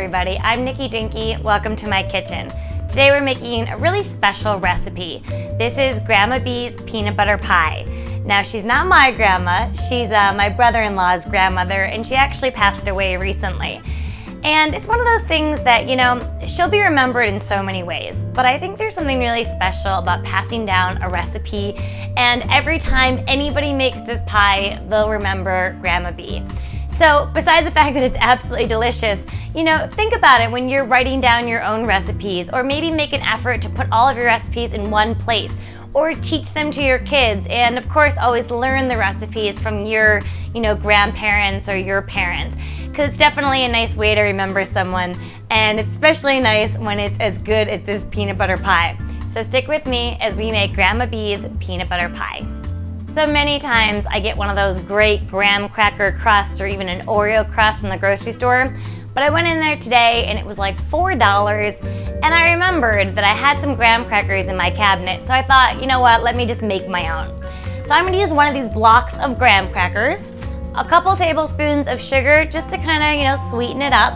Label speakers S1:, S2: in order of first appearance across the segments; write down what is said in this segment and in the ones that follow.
S1: everybody, I'm Nikki Dinky. Welcome to my kitchen. Today we're making a really special recipe. This is Grandma B's peanut butter pie. Now she's not my grandma, she's my brother-in-law's grandmother, and she actually passed away recently. And it's one of those things that, you know, she'll be remembered in so many ways, but I think there's something really special about passing down a recipe, and every time anybody makes this pie, they'll remember Grandma B. So besides the fact that it's absolutely delicious, you know, think about it when you're writing down your own recipes, or maybe make an effort to put all of your recipes in one place, or teach them to your kids, and of course always learn the recipes from your, you know, grandparents or your parents, because it's definitely a nice way to remember someone, and it's especially nice when it's as good as this peanut butter pie. So stick with me as we make Grandma B's peanut butter pie. So many times I get one of those great graham cracker crusts or even an Oreo crust from the grocery store, but I went in there today and it was like $4, and I remembered that I had some graham crackers in my cabinet, so I thought, you know what, let me just make my own. So I'm going to use one of these blocks of graham crackers, a couple tablespoons of sugar just to kind of, you know, sweeten it up,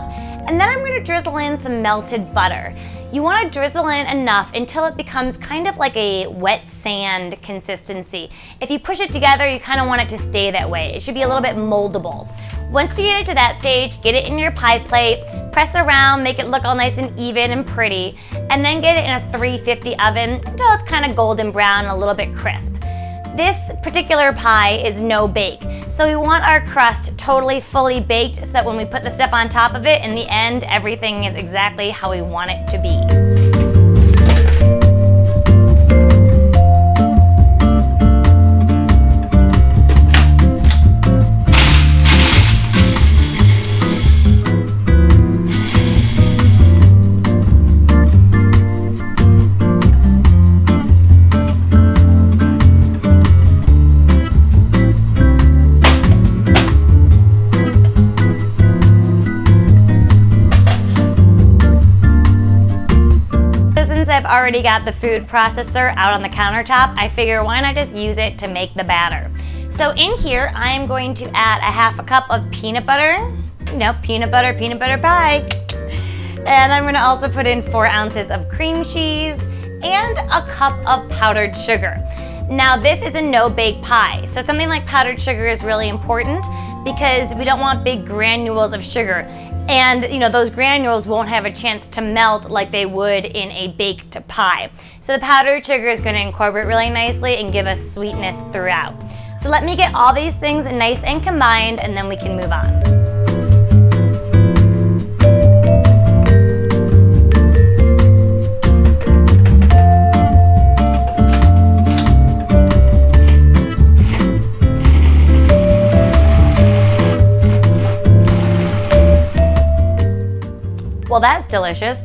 S1: and then I'm going to drizzle in some melted butter. You want to drizzle in enough until it becomes kind of like a wet sand consistency. If you push it together, you kind of want it to stay that way. It should be a little bit moldable. Once you get it to that stage, get it in your pie plate, press around, make it look all nice and even and pretty, and then get it in a 350 oven until it's kind of golden brown and a little bit crisp. This particular pie is no bake, so we want our crust totally fully baked so that when we put the stuff on top of it, in the end, everything is exactly how we want it to be. I've already got the food processor out on the countertop, I figure why not just use it to make the batter. So in here, I am going to add a half a cup of peanut butter, you know, peanut butter pie. And I'm gonna also put in 4 ounces of cream cheese and a cup of powdered sugar. Now this is a no-bake pie, so something like powdered sugar is really important because we don't want big granules of sugar. And you know, those granules won't have a chance to melt like they would in a baked pie. So the powdered sugar is going to incorporate really nicely and give us sweetness throughout. So let me get all these things nice and combined, and then we can move on. Well, that's delicious.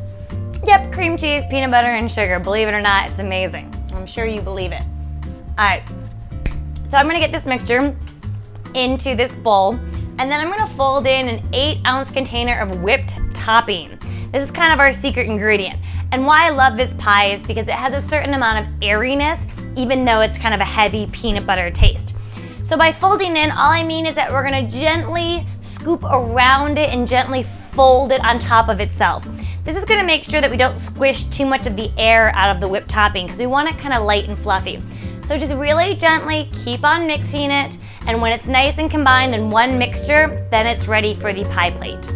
S1: Yep, cream cheese, peanut butter, and sugar. Believe it or not, it's amazing. I'm sure you believe it. All right, so I'm gonna get this mixture into this bowl, and then I'm gonna fold in an 8-ounce container of whipped topping. This is kind of our secret ingredient. And why I love this pie is because it has a certain amount of airiness, even though it's kind of a heavy peanut butter taste. So by folding in, all I mean is that we're gonna gently scoop around it and gently fold it on top of itself. This is gonna make sure that we don't squish too much of the air out of the whipped topping because we want it kind of light and fluffy. So just really gently keep on mixing it, and when it's nice and combined in one mixture, then it's ready for the pie plate.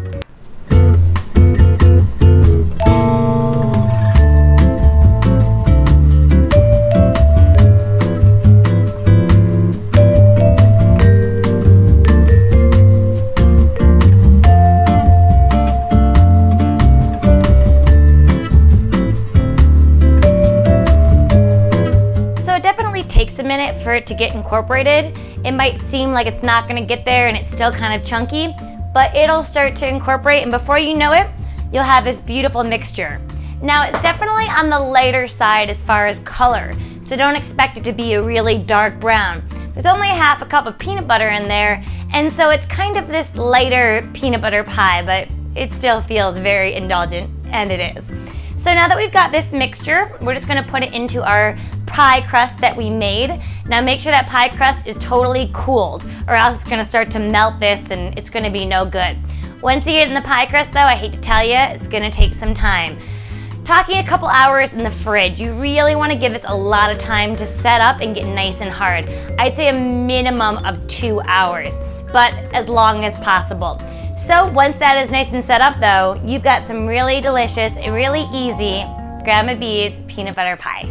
S1: Takes a minute for it to get incorporated. It might seem like it's not gonna get there and it's still kind of chunky, but it'll start to incorporate, and before you know it, you'll have this beautiful mixture. Now it's definitely on the lighter side as far as color, so don't expect it to be a really dark brown. There's only a half a cup of peanut butter in there, and so it's kind of this lighter peanut butter pie, but it still feels very indulgent, and it is. So now that we've got this mixture, we're just gonna put it into our pie crust that we made. Now make sure that pie crust is totally cooled, or else it's gonna start to melt this and it's gonna be no good. Once you get it in the pie crust though, I hate to tell you, it's gonna take some time. Talking a couple hours in the fridge, you really want to give this a lot of time to set up and get nice and hard. I'd say a minimum of 2 hours, but as long as possible. So once that is nice and set up though, you've got some really delicious and really easy Grandma B's peanut butter pie.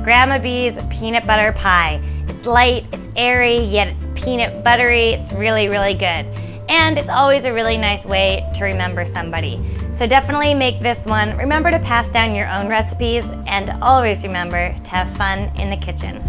S1: Grandma B's peanut butter pie. It's light, it's airy, yet it's peanut buttery. It's really, really good. And it's always a really nice way to remember somebody. So definitely make this one. Remember to pass down your own recipes and always remember to have fun in the kitchen.